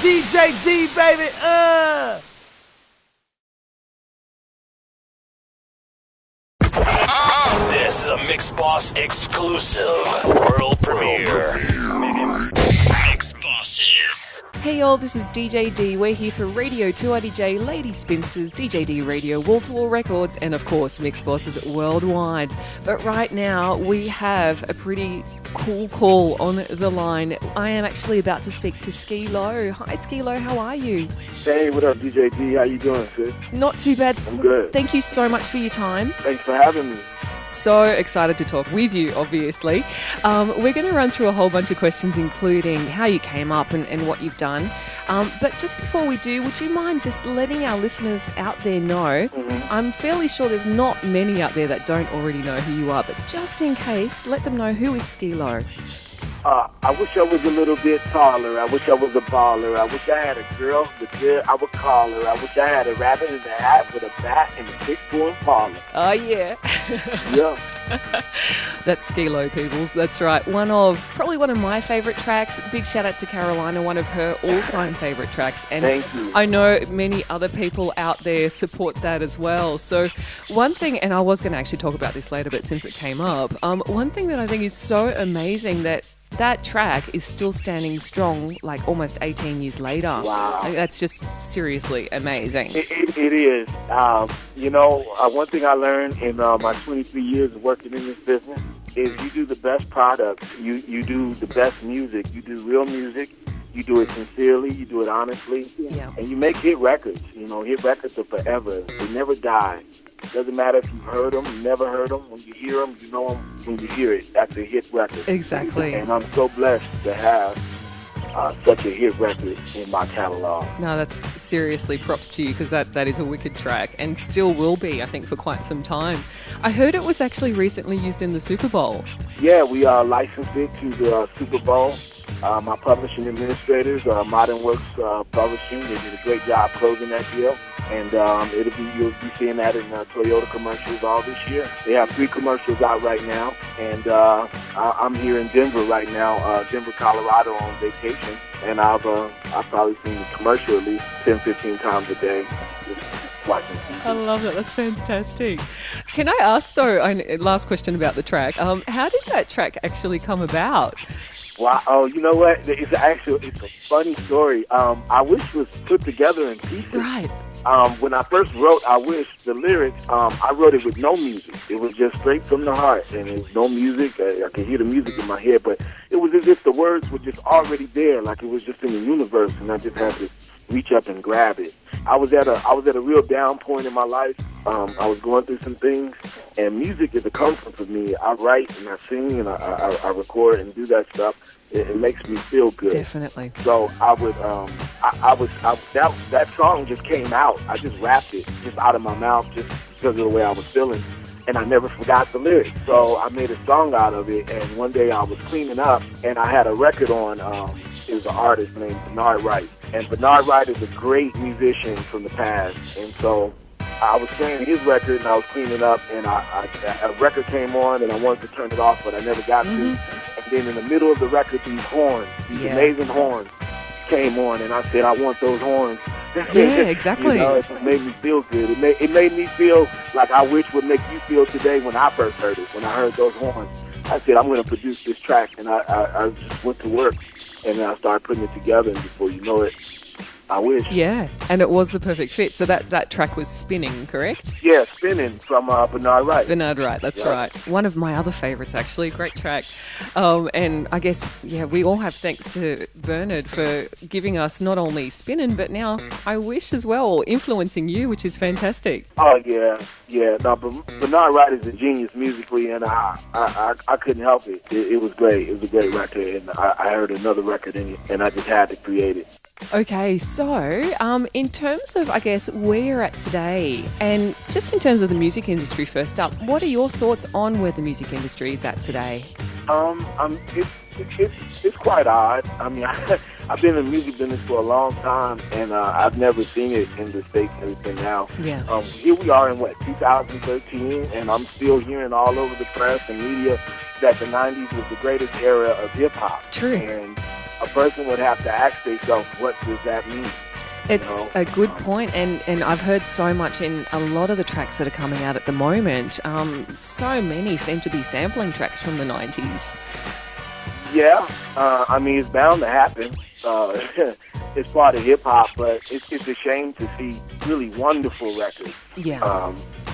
DJ D, baby. This is a Mix Boss exclusive world premiere. Mix Bosses. Hey y'all, this is DJ D. We're here for Radio 2RDJ, Lady Spinsters, DJ D Radio, Wall to Wall Records, and of course Mix Bosses worldwide. But right now we have a pretty cool call on the line. I am actually about to speak to Skee-Lo. Hi Skee-Lo, how are you? Hey, what up, DJ D? How you doing, sis? Not too bad. I'm good. Thank you so much for your time. Thanks for having me. So excited to talk with you, obviously. We're going to run through a whole bunch of questions, including how you came up and what you've done. But just before we do, would you mind just letting our listeners out there know? I'm fairly sure there's not many out there that don't already know who you are, but just in case, let them know who is Skee-Lo. I wish I was a little bit taller. I wish I was a baller. I wish I had a girl with good, I would call her. I wish I had a rabbit in the hat with a bat and a big spoon parlor. Oh, yeah. Yeah. That's Skee-Lo, peoples. That's right. Probably one of my favourite tracks. Big shout out to Carolina, one of her all-time favourite tracks. And Thank you. I know many other people out there support that as well. So one thing, and I was going to actually talk about this later, but since it came up, one thing that I think is so amazing that track is still standing strong, like almost 18 years later. Wow. That's just seriously amazing. It is. One thing I learned in my 23 years of working in this business is you do the best product. You do the best music. You do real music. You do it sincerely. You do it honestly. Yeah. And you make hit records. Hit records are forever. They never die. Doesn't matter if you've heard them, you never heard them. When you hear them, you know them when you hear it. That's a hit record. Exactly. And I'm so blessed to have such a hit record in my catalog. No, that's seriously props to you, because that is a wicked track and still will be, I think, for quite some time. I heard it was actually recently used in the Super Bowl. Yeah, we licensed it to the Super Bowl. My publishing administrators, Modern Works Publishing, they did a great job closing that deal. And you'll be seeing that in Toyota commercials all this year. They have 3 commercials out right now, and I'm here in Denver right now, Denver, Colorado, on vacation. And I've probably seen the commercial at least 10, 15 times a day. Just watching TV. I love that. That's fantastic. Can I ask though? Last question about the track. How did that track actually come about? Wow. Oh, you know what? It's a funny story. I Wish was put together in pieces. Right. When I first wrote I Wish, the lyrics, I wrote it with no music. It was just straight from the heart, and it was no music. I could hear the music in my head, but it was as if the words were just already there, like it was just in the universe, and I just had to reach up and grab it. I was at a real down point in my life. I was going through some things, and music is a comfort for me. I write and I sing and I record and do that stuff. It makes me feel good. Definitely. So that song just came out. I just rapped it just out of my mouth just because of the way I was feeling. And I never forgot the lyrics. So I made a song out of it. And one day I was cleaning up and I had a record on. It was an artist named Bernard Wright. And Bernard Wright is a great musician from the past. And so I was playing his record and I was cleaning up, and a record came on and I wanted to turn it off, but I never got to. And then in the middle of the record, these amazing horns came on, and I said, I want those horns. Yeah, exactly. It made me feel good. It made me feel like I Wish would make you feel today when I first heard it, when I heard those horns. I said, I'm going to produce this track, and I just went to work, and then I started putting it together, and before you know it, I Wish. Yeah, and it was the perfect fit. So that track was Spinning, correct? Yeah, Spinning from Bernard Wright. Bernard Wright, that's right. One of my other favourites, actually. Great track. And I guess, we all have thanks to Bernard for giving us not only Spinning, but now I Wish as well, influencing you, which is fantastic. Oh, yeah. No, Bernard Wright is a genius musically, and I couldn't help it. It was great. It was a great record, and I heard another record in it, and I just had to create it. Okay, so in terms of, I guess, where you're at today, and just in terms of the music industry first up, what are your thoughts on where the music industry is at today? It's quite odd. I mean, I've been in the music business for a long time, and I've never seen it in the States and everything now. Yeah. Here we are in, 2013, and I'm still hearing all over the press and media that the 90s was the greatest era of hip-hop. True. And person would have to ask themselves, what does that mean? It's a good point, and I've heard so much in a lot of the tracks that are coming out at the moment. So many seem to be sampling tracks from the 90s. Yeah, I mean, it's bound to happen. It's part of hip-hop, but it's a shame to see really wonderful records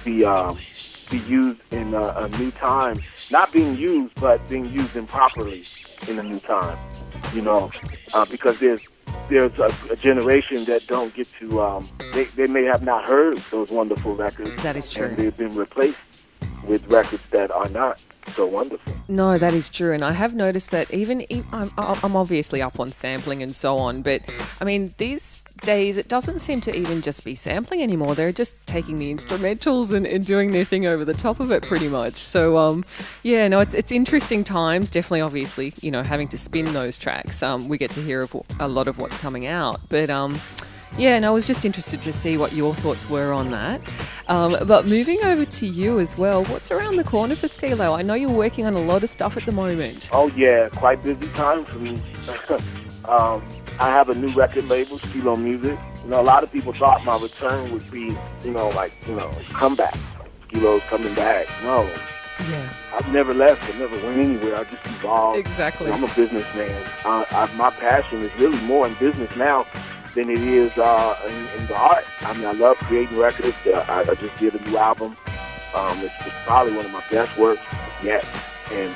be used in a new time. Not being used, but being used improperly in a new time, because there's a generation that don't get to, they may have not heard those wonderful records. That is true. And they've been replaced with records that are not so wonderful. No, that is true. And I have noticed that even I'm obviously up on sampling and so on, but I mean, these days it doesn't seem to even just be sampling anymore. They're just taking the instrumentals and doing their thing over the top of it pretty much. So it's interesting times. Definitely, obviously, having to spin those tracks, we get to hear of a lot of what's coming out. But I was just interested to see what your thoughts were on that. But moving over to you as well, what's around the corner for Skee-Lo? I know you're working on a lot of stuff at the moment. Oh yeah, quite busy time for me. I have a new record label, Skee-Lo Music. A lot of people thought my return would be, comeback. Skee-Lo's coming back. No. Yeah. I've never left. I never went anywhere. I just evolved. Exactly. I'm a businessman. My passion is really more in business now than it is in the art. I mean, I love creating records. I just did a new album. It's probably one of my best works yet. And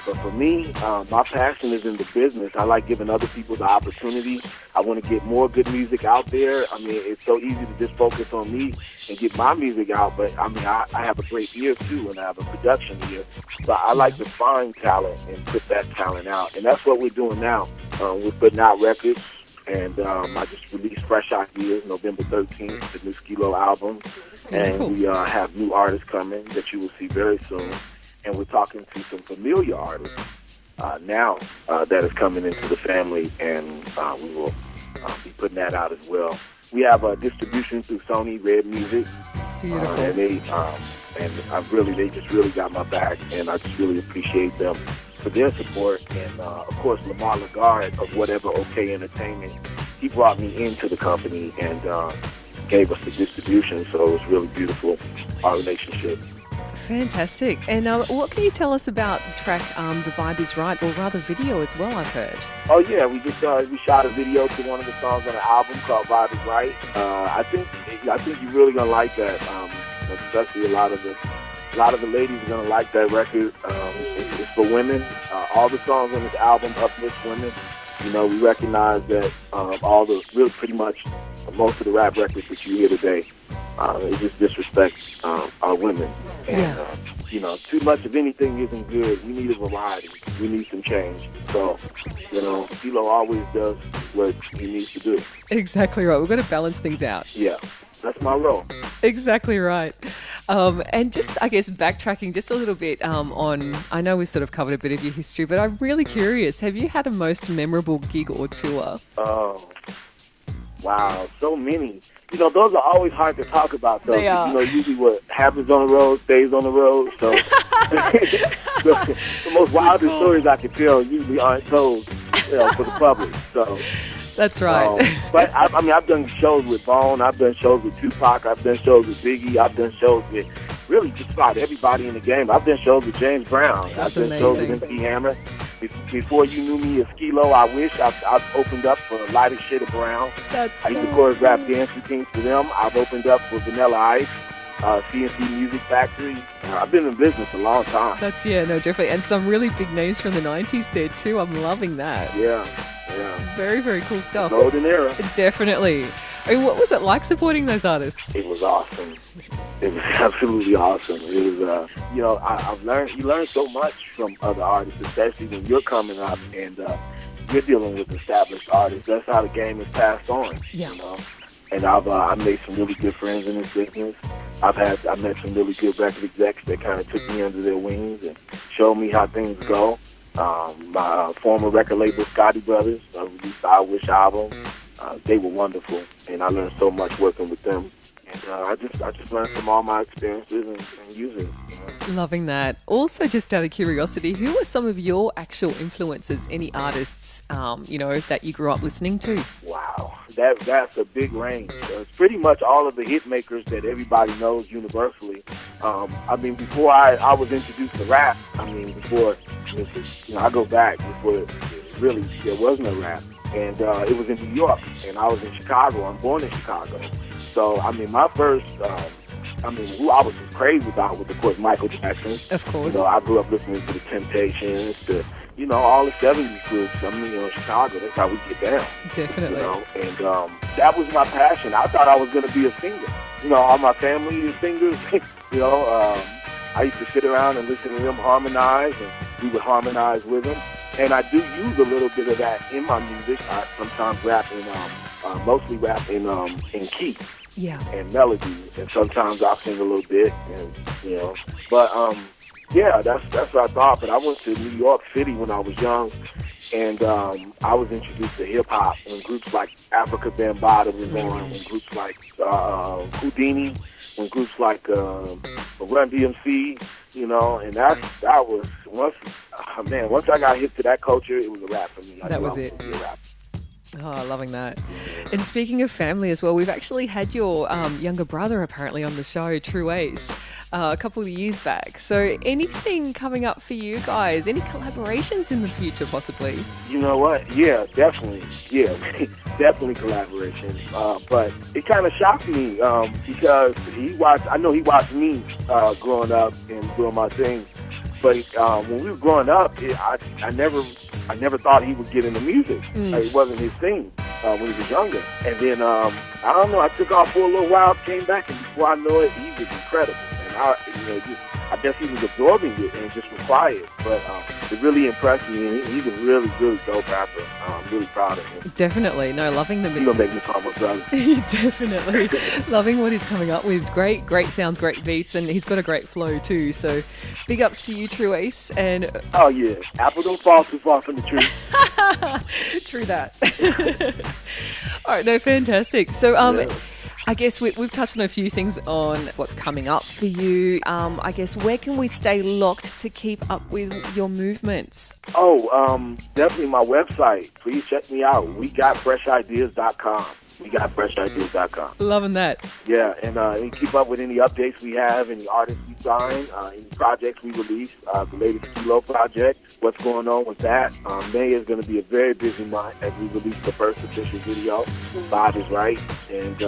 but for me, my passion is in the business. I like giving other people the opportunity. I want to get more good music out there. I mean, it's so easy to just focus on me and get my music out. But I mean, I have a great ear too, and I have a production ear. So I like to find talent and put that talent out. And that's what we're doing now. We're putting out records. And I just released Fresh Ideas November 13th, the new Skee-Lo album. And we have new artists coming that you will see very soon. And we're talking to some familiar artists now that is coming into the family, and we will be putting that out as well. We have a distribution through Sony Red Music. Beautiful. They just really got my back, and I just really appreciate them for their support. And of course, Lamar Lagarde of Whatever OK Entertainment, he brought me into the company and gave us the distribution, so it was really beautiful, our relationship. Fantastic. And what can you tell us about the track The Vibe Is Right, or rather video as well, I've heard? Oh yeah, we shot a video to one of the songs on the album called Vibe Is Right. I think you're really gonna like that. Especially a lot of the ladies are gonna like that record. It's for women. All the songs on this album uplift women. We recognize that pretty much most of the rap records that you hear today, it just disrespects our women. And, too much of anything isn't good. We need a variety. We need some change. So, Skee-Lo always does what he needs to do. Exactly right. We've got to balance things out. Yeah, that's my role. Exactly right. And just, I guess, backtracking just a little bit on, I know we've sort of covered a bit of your history, but I'm really curious, have you had a most memorable gig or tour? Oh, wow, so many. Those are always hard to talk about, though. They are. Usually what happens on the road stays on the road. So the most wildest stories I can tell usually aren't told, for the public. So that's right. But I've done shows with Bone. I've done shows with Tupac. I've done shows with Biggie. I've done shows with really just about everybody in the game. I've done shows with James Brown. That's I've done shows with MC Hammer. Before you knew me as Skee-Lo, I wish I've opened up for Lighter Shade of Brown. I used to choreograph dance routines for them. I've opened up for Vanilla Ice, CNC Music Factory. I've been in business a long time. Definitely. And some really big names from the 90s there too. I'm loving that. Yeah. Very, very cool stuff. Golden era. Definitely. I mean, what was it like supporting those artists? It was awesome. It was absolutely awesome. It was, you learn so much from other artists, especially when you're coming up and you're dealing with established artists. That's how the game is passed on. Yeah. And I've made some really good friends in this business. I met some really good record execs that kind of took me under their wings and showed me how things go. My former record label, Scotty Brothers, released the I Wish album. They were wonderful, and I learned so much working with them. And I just learned from all my experiences and using it. Loving that. Also, just out of curiosity, who are some of your actual influences? Any artists, that you grew up listening to? Wow, that's a big range. It's pretty much all of the hit makers that everybody knows universally. Before I was introduced to rap, before, I go back before really there wasn't a rap. And it was in New York, and I was in Chicago. I'm born in Chicago. So, my first, who I was crazy about was, of course, Michael Jackson. Of course. I grew up listening to the Temptations, to, all the 70s groups. Chicago, that's how we get down. Definitely. And that was my passion. I thought I was going to be a singer. All my family is singers. I used to sit around and listen to them harmonize, and we would harmonize with them. And I do use a little bit of that in my music. I sometimes rap mostly rap in key, and melody, and sometimes I'll sing a little bit, and that's what I thought. But I went to New York City when I was young, and I was introduced to hip hop when groups like Africa Bambaataa was on, when groups like Houdini, when groups like Run DMC. And that was once I got hip to that culture, it was a wrap for me. That was it. Oh, loving that. And speaking of family as well, we've actually had your younger brother apparently on the show, True Ace, a couple of years back. So anything coming up for you guys? Any collaborations in the future possibly? You know what? Yeah, definitely. Yeah, definitely collaboration. But it kind of shocked me because I know he watched me growing up and doing my thing. But when we were growing up, I never thought he would get into music. It wasn't his thing when he was younger. And then, I don't know, I took off for a little while, came back, and before I know it, he was incredible. And I guess he was absorbing it and just was quiet. But it really impressed me, and he's a really, really dope rapper. I'm really proud of him. Definitely. No, loving the... He's going to make me call my brother. Definitely. Loving what he's coming up with. Great sounds, great beats, and he's got a great flow too. So big ups to you, True Ace. And oh, yeah. Apple don't fall too far from the tree. True that. All right, no, fantastic. So, Yeah. I guess we've touched on a few things on what's coming up for you. I guess where can we stay locked to keep up with your movements? Oh, definitely my website. Please check me out. WeGotFreshIdeas.com. WeGotFreshIdeas.com. Loving that. Yeah, and keep up with any updates we have, any artists we sign, any projects we release, the latest Kilo project, what's going on with that. May is going to be a very busy month as we release the first official video, Bob is Right, and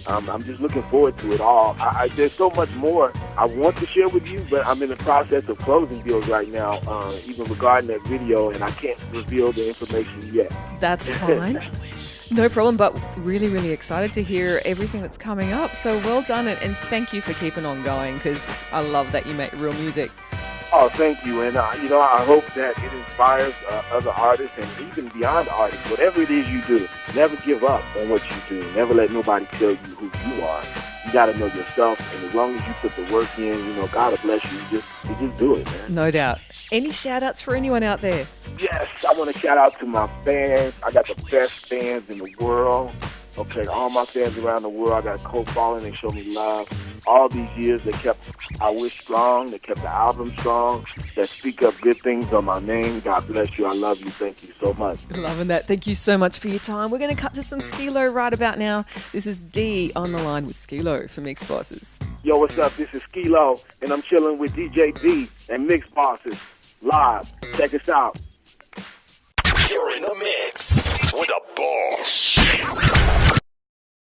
I'm just looking forward to it all. There's so much more I want to share with you, but I'm in the process of closing deals right now, even regarding that video, and I can't reveal the information yet. That's fine. No problem, but really, really excited to hear everything that's coming up. So well done, and thank you for keeping on going, because I love that you make real music. Oh, thank you. And, I hope that it inspires other artists and even beyond artists. Whatever it is you do, never give up on what you do. Never let nobody tell you who you are. You got to know yourself, and as long as you put the work in, God will bless you. You just do it, man. No doubt. Any shout-outs for anyone out there? Yes, I want to shout out to my fans. I got the best fans in the world. Okay, all my fans around the world, I got a cult following. They show me love. All these years, they kept I Wish strong. They kept the album strong. They speak up good things on my name. God bless you. I love you. Thank you so much. Loving that. Thank you so much for your time. We're going to cut to some Skee-Lo right about now. This is D on the line with Skee-Lo from Mix Bosses. Yo, what's up? This is Skee-Lo, and I'm chilling with DJ D and Mix Bosses live. Check us out.